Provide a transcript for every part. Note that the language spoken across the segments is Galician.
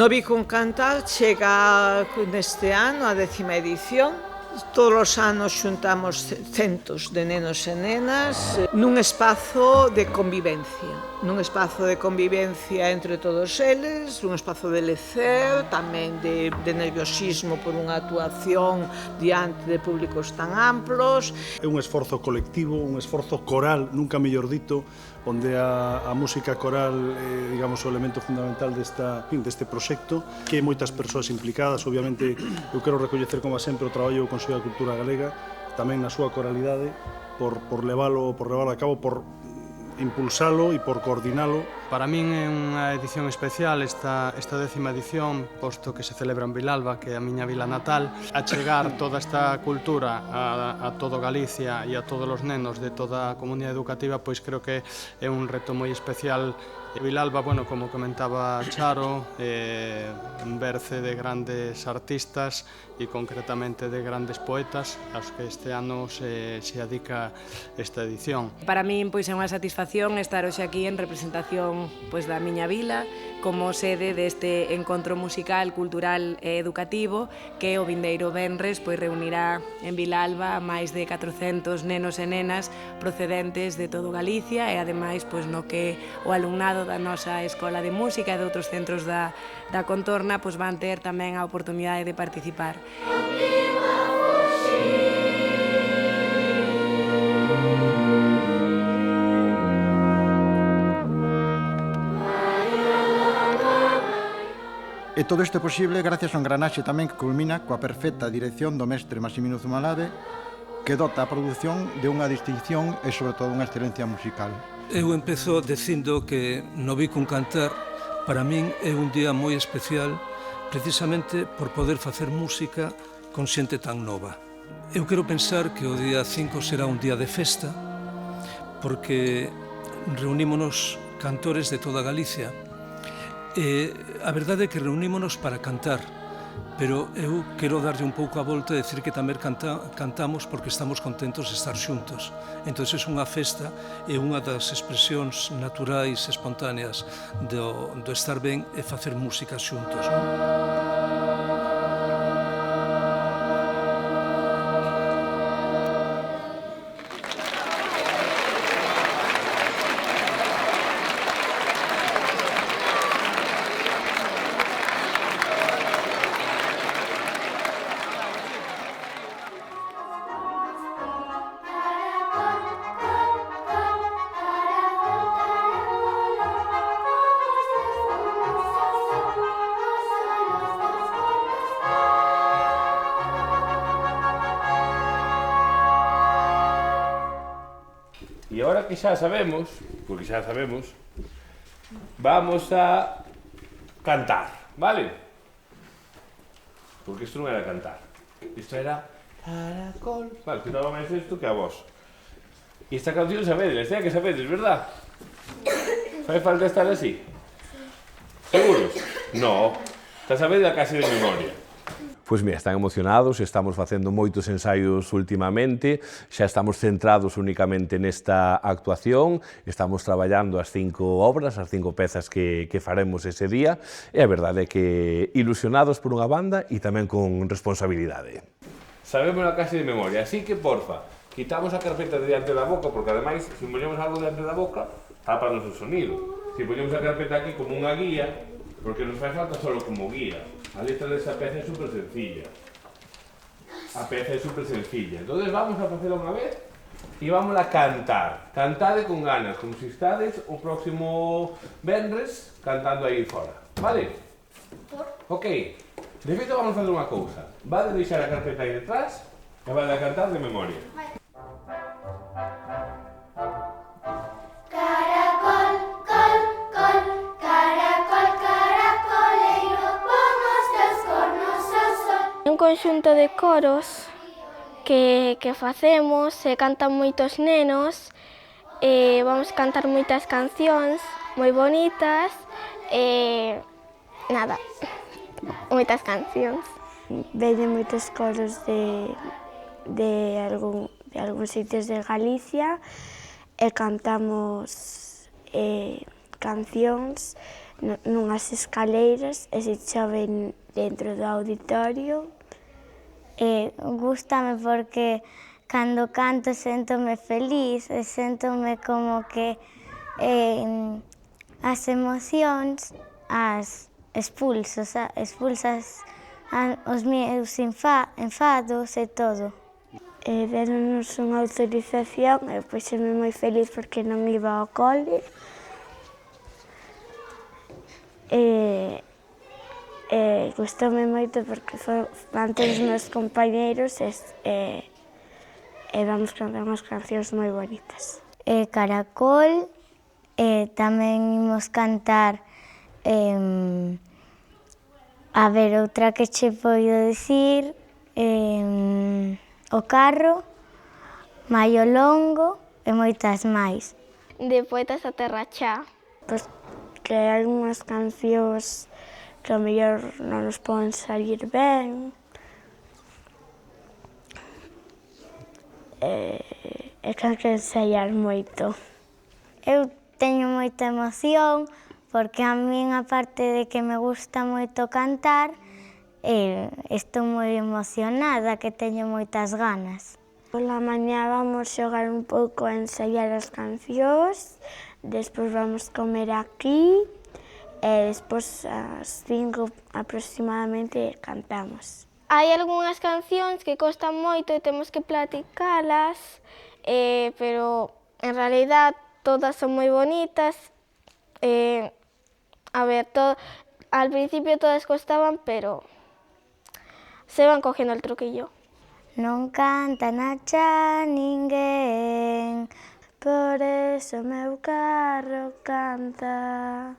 No Vicun Cantar chega neste ano a 10ª edición. Todos os anos xuntamos centos de nenos e nenas nun espazo de convivencia. Nun espazo de convivencia entre todos eles, un espazo de lecer, tamén de nerviosismo por unha actuación diante de públicos tan amplos. É un esforzo colectivo, un esforzo coral, nunca mellor dito, onde a música coral é, digamos, o elemento fundamental deste proxecto, que hai moitas persoas implicadas. Obviamente, eu quero recoñecer, como sempre, o traballo do Consello da Cultura Galega, tamén na súa coralidade, por leválo a cabo, por impulsalo e por coordinalo. Para min é unha edición especial esta 10ª edición, posto que se celebra en Vilalba, que é a miña vila natal. Achegar toda esta cultura a todo Galicia e a todos os nenos de toda a comunidade educativa, pois creo que é un reto moi especial. Vilalba, bueno, como comentaba Charo, un berce de grandes artistas e concretamente de grandes poetas aos que este ano se adica esta edición. Para min pois é unha satisfacción estar hoxe aquí en representación pois da miña vila como sede deste encontro musical, cultural e educativo que o vindeiro venres pois reunirá en Vilalba a máis de 400 nenos e nenas procedentes de todo Galicia e ademais pois no que o alumnado da nosa Escola de Música e de outros centros da contorna pois van ter tamén a oportunidade de participar. E todo isto é posible gracias a un engranaxe tamén que culmina coa perfecta dirección do mestre Massimino Zumalave, que dota a produción de unha distinción e, sobre todo, unha excelencia musical. Eu empezo dicindo que no Vicun Cantar para min é un día moi especial precisamente por poder facer música con xente tan nova. Eu quero pensar que o día 5 será un día de festa porque reunímonos cantores de toda Galicia. E a verdade é que reunímonos para cantar, pero eu quero darlle un pouco a volta e dicir que tamén cantamos porque estamos contentos de estar xuntos. Entón, é unha festa e unha das expresións naturais, espontáneas do estar ben e facer música xuntos. E agora que xa sabemos, porque xa sabemos, vamos a cantar, vale? Porque isto non era cantar, isto era caracol. Vale, escutaba máis isto que a vos. E esta canción sabedes, é que sabedes, verdad? Fai falta estar así? Seguros? No, está sabeda case de memoria. Pois mira, están emocionados, estamos facendo moitos ensaios últimamente, xa estamos centrados únicamente nesta actuación, estamos traballando as 5 obras, as 5 pezas que faremos ese día, e a verdade é que ilusionados por unha banda e tamén con responsabilidade. Sabemos a case de memoria, así que, porfa, quitamos a carpeta de diante da boca, porque ademais, se ponemos algo diante da boca, tápanos o sonido. Se ponemos a carpeta aquí como unha guía, porque nos fai falta solo como guía. A letra desa peza é super sencilla. A peza é super sencilla. Entón vamos a facela unha vez e vamos a cantar. Cantade con ganas, como se estades o próximo venres cantando aí fora. Vale? Ok. De feito vamos facer unha cousa. Vade deixar a carpeta aí detrás e vade a cantar de memoria. Un conxunto de coros que facemos, se cantan moitos nenos, vamos cantar moitas cancións moi bonitas, nada, moitas cancións. Veñen moitos coros de algúns sitios de Galicia e cantamos cancións nunhas escaleiras e se chove dentro do auditorio. Gústame porque cando canto séntome feliz e séntome como que as emocións as expulsas os meus enfados e todo. Deronnos unha autorización e puxeme moi feliz porque non iba ao cole. Gustoume moito porque van todos os meus compañeiros e vamos cantar unhas cancións moi bonitas. Caracol, tamén imos cantar a ver, outra que che podo dicir, O carro, Maio longo e moitas máis. De Poetas a Terra Chá. Pois que hai unhas cancións que ao mellor non nos poden salir ben. E que hai que ensaiar moito. Eu teño moita emoción porque a min, aparte de que me gusta moito cantar, estou moi emocionada, que teño moitas ganas. Pola mañá vamos xogar un pouco a ensaiar as cancións, despois vamos comer aquí e despois ás 5 aproximadamente cantamos. Hai algunhas cancións que costan moito e temos que platicalas, pero en realidad todas son moi bonitas. A ver, al principio todas costaban, pero se van cogiendo el truquillo. Non canta na cha ninguén, por eso meu carro canta.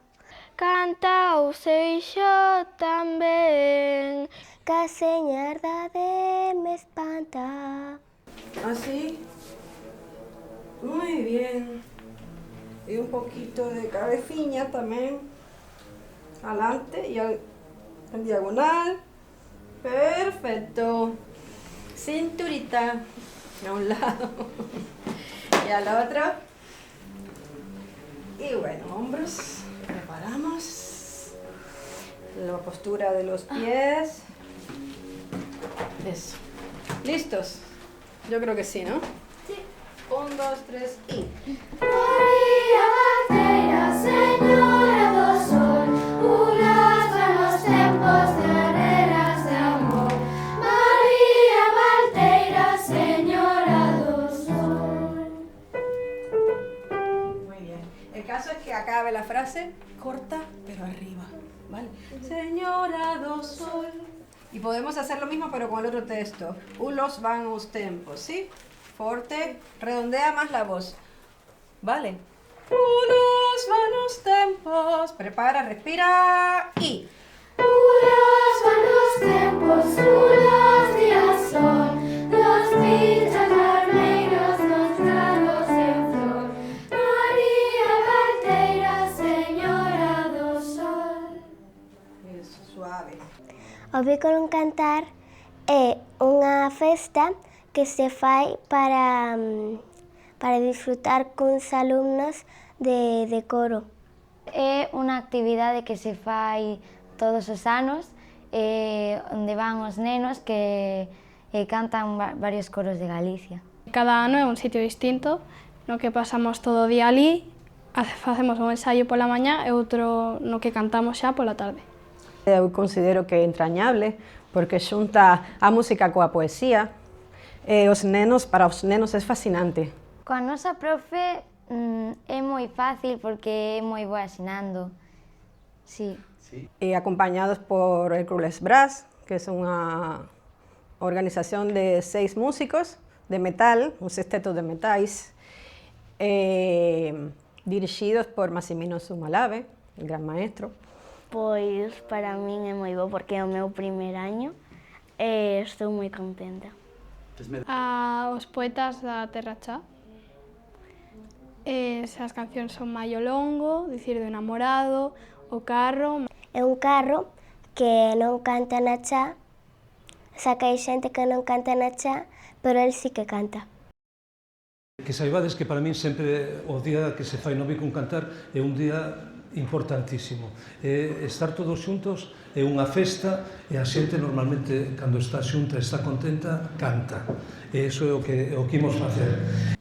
Canta o Seixo tamén, que a señardade me espanta. Así. Muy bien. Y un poquito de cabecilla también. Adelante y en diagonal. Perfecto. Cinturita a un lado y al otro. Y bueno, hombros. Preparamos. La postura de los pies. Eso. ¿Listos? Yo creo que sí, ¿no? Sí. 1, 2, 3 y... María Valteira, Señora do Sol, unas buenos tempos de guerreras de amor. María Valteira, Señora do Sol. Muy bien. El caso es que acabe la frase corta, pero arriba, ¿vale? Señora do Sol. Y podemos hacer lo mismo, pero con el otro texto. Ulos van os tempos, ¿sí? Forte, redondea más la voz. Vale. Unos van os tempos. Prepara, respira y... Unos van os tempos, unos días son, los pinchas armeiros, los prados en flor. María Valteira, Señora do Sol. Eso, suave. O Bico non cantar é unha festa que se fai para disfrutar cuns alumnos de coro. É unha actividade que se fai todos os anos, onde van os nenos que cantan varios coros de Galicia. Cada ano é un sitio distinto, no que pasamos todo o día ali, facemos un ensaio pola mañá e outro no que cantamos xa pola tarde. Eu considero que é entrañable porque xunta a música coa poesía e para os nenos é fascinante. Coa nosa profe é moi fácil porque é moi boa ensinando. Sí. E acompañados por el Hercules Brass, que é unha organización de 6 músicos de metal, un sexteto de metais, dirixidos por Massimino Zumalave, el gran maestro. Pois para min é moi bo porque é o meu primer año e estou moi contenta. Os Poetas da Terra Chá. Esas cancións son Maio longo, Dicir do enamorado, O carro. É un carro que non canta na chá, xa que hai xente que non canta na chá, pero el sí que canta. Que saibades que para min sempre o día que se fai no Bico un cantar é un día importantísimo. Estar todos xuntos é unha festa e a xente normalmente, cando está xunta e está contenta, canta. E iso é o que imos facer.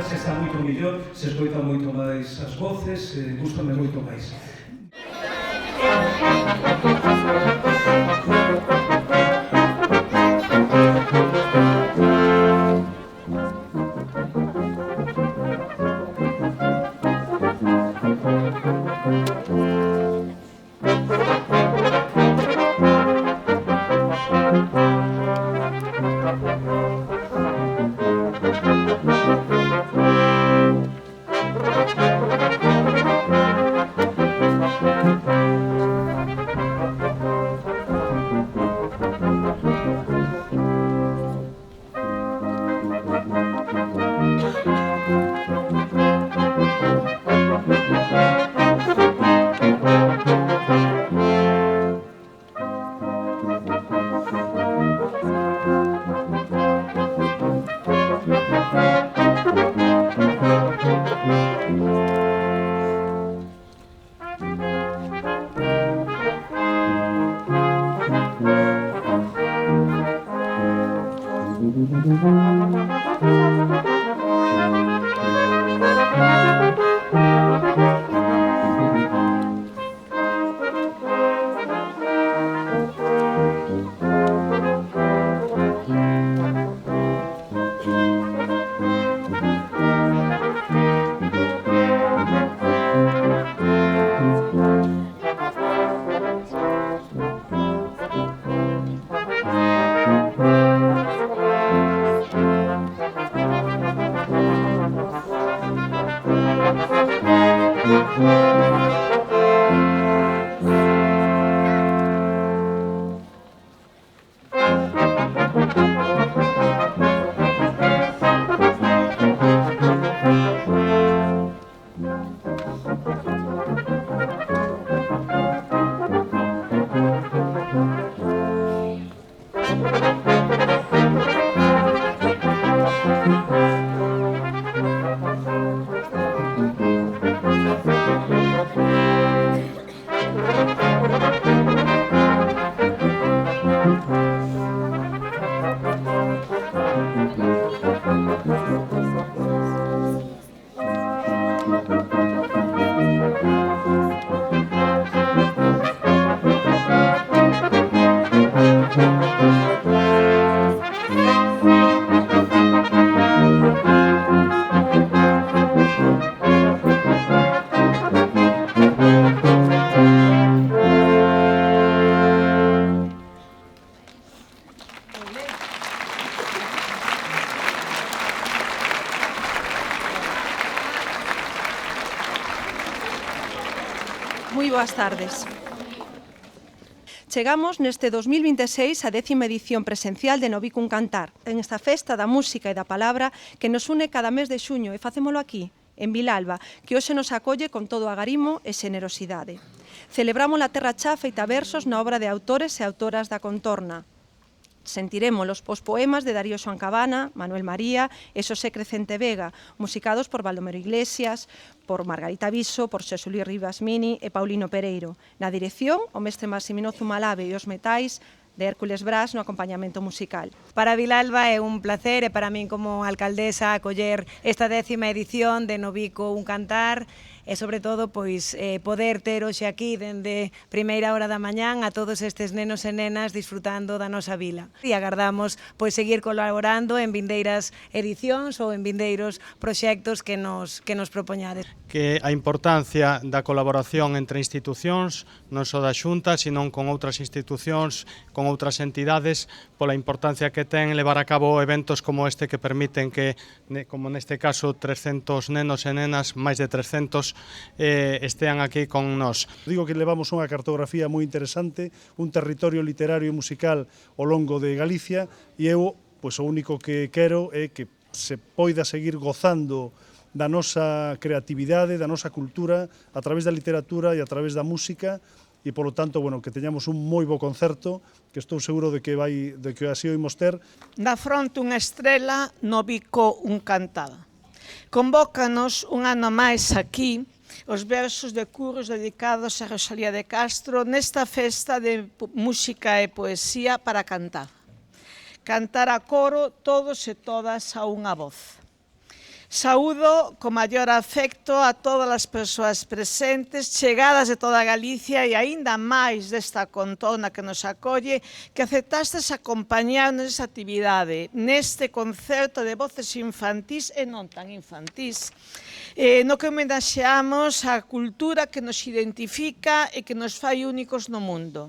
Se está moito mellor, se escoitan moito máis as voces, gústame moito máis. Moi boas tardes. Chegamos neste 2026 á 10ª edición presencial de Novicum Cantar, en esta festa da música e da palabra que nos une cada mes de xuño e facémolo aquí, en Vilalba, que hoxe nos acolle con todo o agarimo e xenerosidade. Celebramos a terra chá feita versos na obra de autores e autoras da contorna. Sentiremos os pospoemas de Darío Xoan Cabana, Manuel María e Xosé Crecente Vega, musicados por Baldomero Iglesias, por Margarita Viso, por Xosé Luis Rivas Mini e Paulino Pereiro. Na dirección, o mestre Maximino Zumalave e os metais de Hércules Brás no acompañamento musical. Para Vilalba é un placer e para min como alcaldesa acoller esta 10ª edición de Novicum Cantar e sobre todo pois poder ter hoxe aquí dende primeira hora da mañán a todos estes nenos e nenas disfrutando da nosa vila. E agardamos pois seguir colaborando en vindeiras edicións ou en vindeiros proxectos que nos propoñades. Que a importancia da colaboración entre institucións, non só da Xunta, sino con outras institucións, con outras entidades, pola importancia que ten levar a cabo eventos como este que permiten que, como neste caso, 300 nenos e nenas, máis de 300, estean aquí con nós. Digo que levamos unha cartografía moi interesante, un territorio literario e musical ao longo de Galicia, e eu, pois, o único que quero é que se poida seguir gozando da nosa creatividade, da nosa cultura, a través da literatura e a través da música, e, polo tanto, bueno, que teñamos un moi bo concerto, que estou seguro de que así o imos ter. Na fronte unha estrela, no bico un cantada. Convócanos un ano máis aquí os versos de curros dedicados a Rosalía de Castro nesta festa de música e poesía para cantar. Cantar a coro todos e todas a unha voz. Saúdo con maior afecto a todas as persoas presentes, chegadas de toda Galicia e aínda máis desta contorna que nos acolle, que aceptastes acompañarnos nesta actividade, neste concerto de voces infantís e non tan infantís, no que homenaxeamos a cultura que nos identifica e que nos fai únicos no mundo.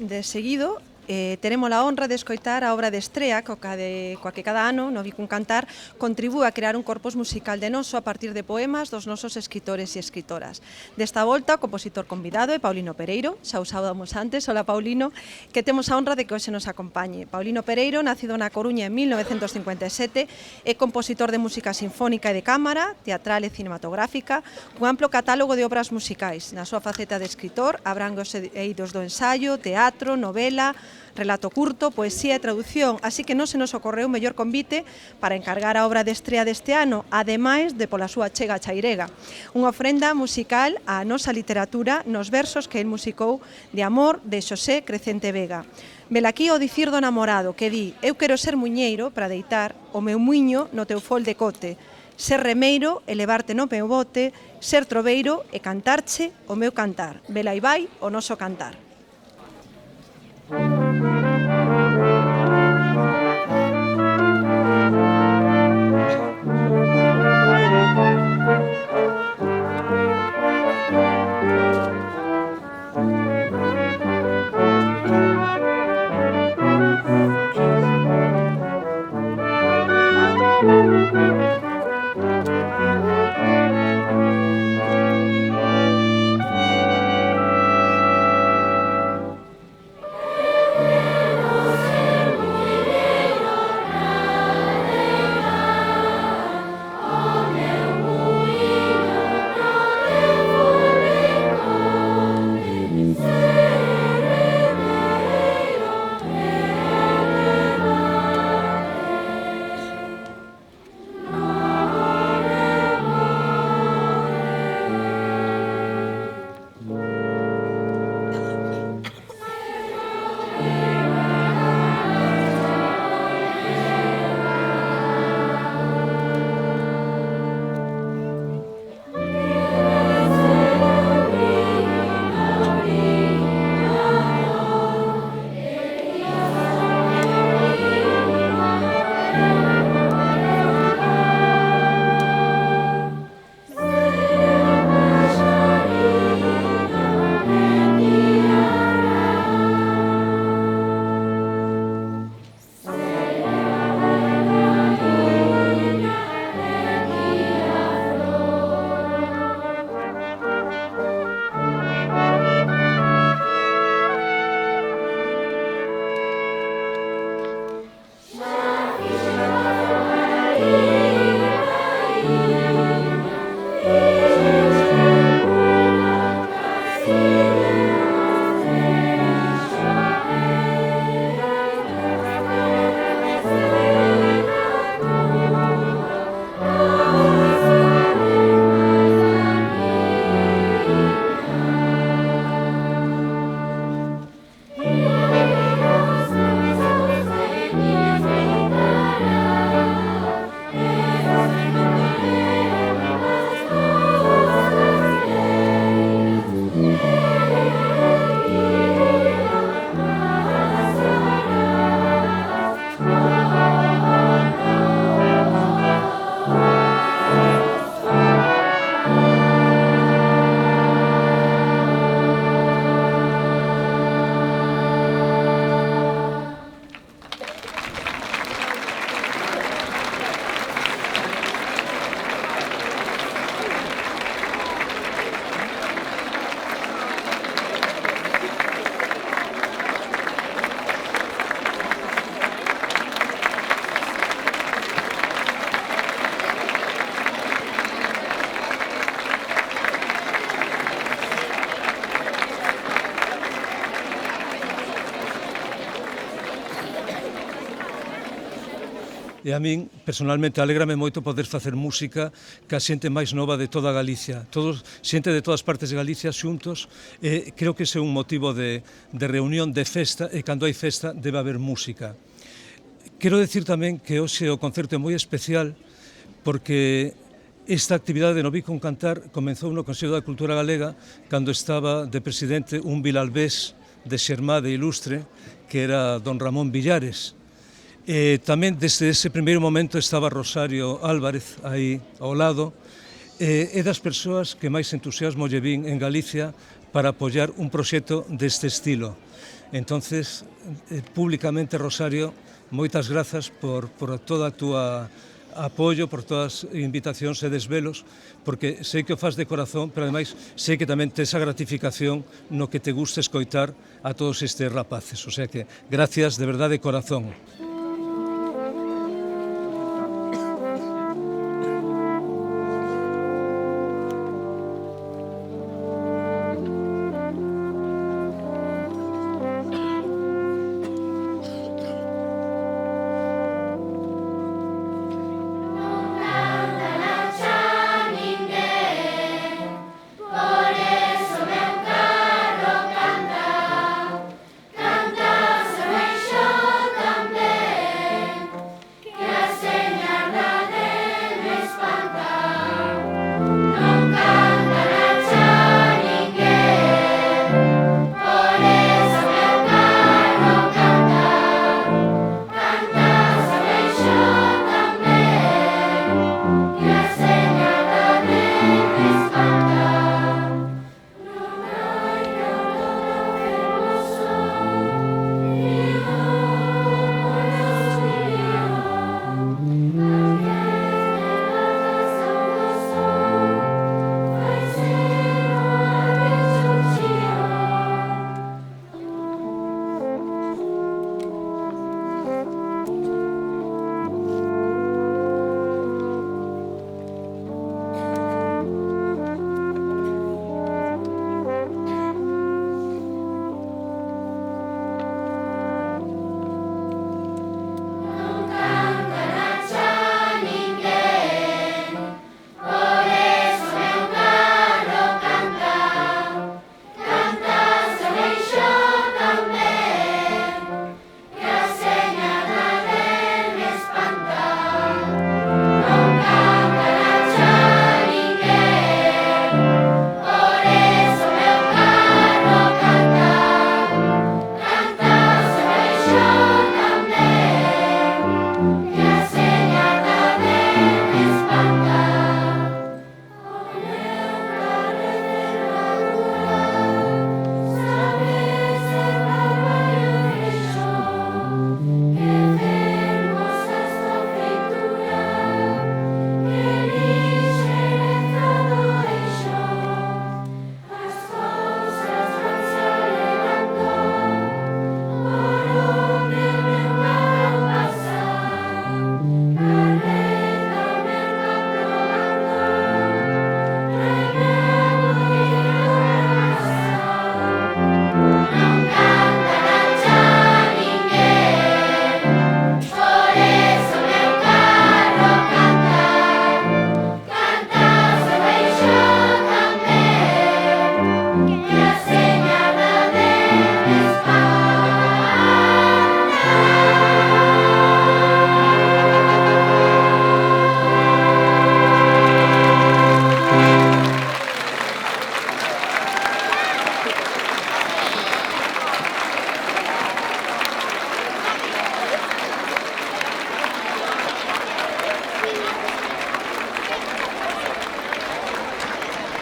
de seguido, teremos a honra de escoitar a obra de estrea coa que cada ano no Vicun Cantar contribúe a crear un corpus musical de noso a partir de poemas dos nosos escritores e escritoras. Desta volta, o compositor convidado é Paulino Pereiro, xa o saudamos antes, hola Paulino, que temos a honra de que hoxe nos acompañe. Paulino Pereiro, nacido na Coruña en 1957, é compositor de música sinfónica e de cámara, teatral e cinematográfica, cun amplo catálogo de obras musicais. Na súa faceta de escritor, abrangue os eidos do ensaio, teatro, novela, relato curto, poesía e traducción, así que non se nos ocorreu o mellor convite para encargar a obra de estrea deste ano, ademais de pola súa chega chairega, unha ofrenda musical á nosa literatura nos versos que el musicou de Amor de Xosé Crecente Vega. Velaquí o dicir do namorado que di: eu quero ser muñeiro para deitar o meu muiño no teu fol de cote, ser remeiro e levarte no meu bote, ser troveiro e cantarche o meu cantar. Vela e vai o noso cantar. E a min, personalmente, alégrame moito poder facer música ca xente máis nova de toda Galicia. Xente de todas partes de Galicia xuntos, creo que ese é un motivo de reunión, de festa, e cando hai festa debe haber música. Quero decir tamén que hoxe o concerto é moi especial porque esta actividade no Vicun Cantar comenzou no Consello da Cultura Galega cando estaba de presidente un vilalbés de Xermade Ilustre, que era don Ramón Villares. Tamén desde ese primeiro momento estaba Rosario Álvarez aí ao lado, é das persoas que máis entusiasmo lle vin en Galicia para apoiar un proxecto deste estilo. Entonces, públicamente, Rosario, moitas grazas por toda a túa apoio, por todas as invitacións e desvelos, porque sei que o faz de corazón, pero ademais sei que tamén tes a gratificación no que te gusta escoitar a todos estes rapaces. O sea que, gracias de verdade de corazón.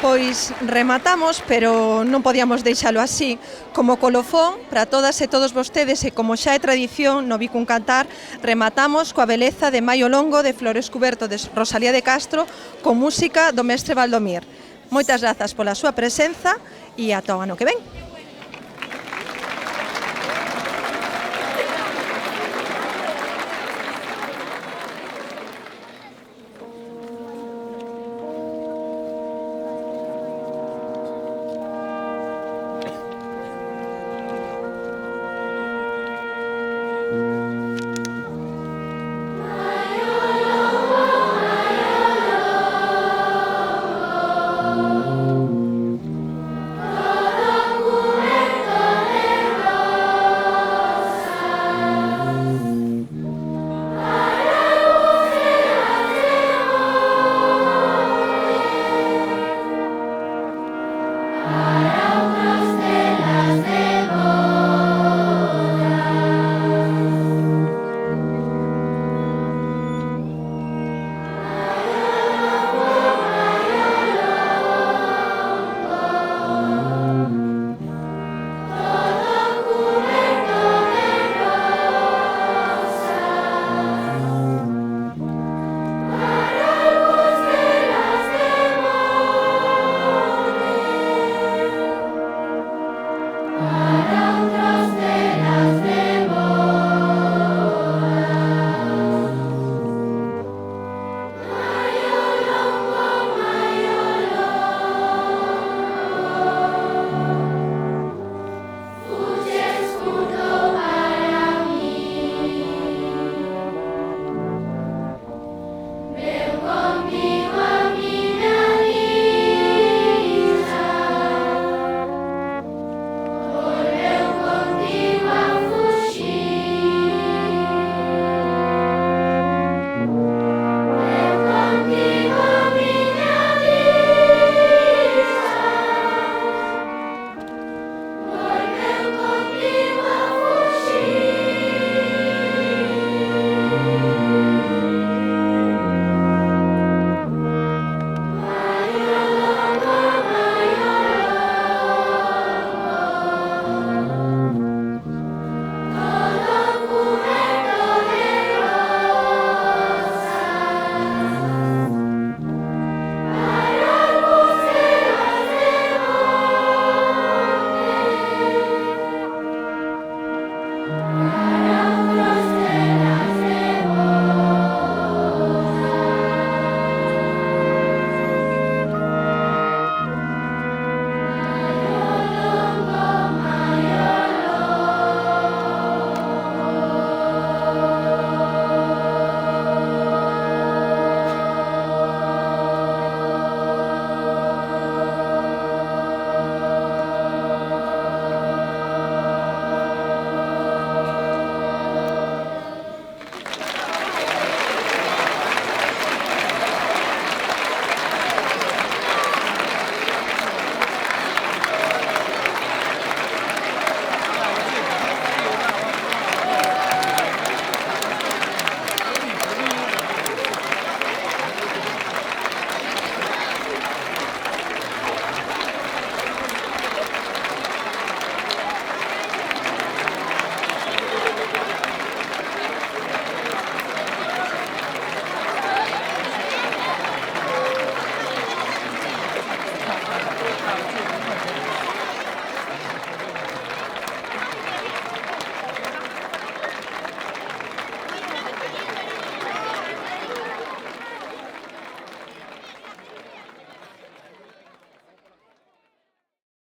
Pois rematamos, pero non podíamos deixalo así. Como colofón, para todas e todos vostedes, e como xa é tradición no Vicun Cantar, rematamos coa beleza de Maio Longo de Flores Cuberto de Rosalía de Castro, con música do mestre Valdomir. Moitas grazas pola súa presenza e ata o ano que ven.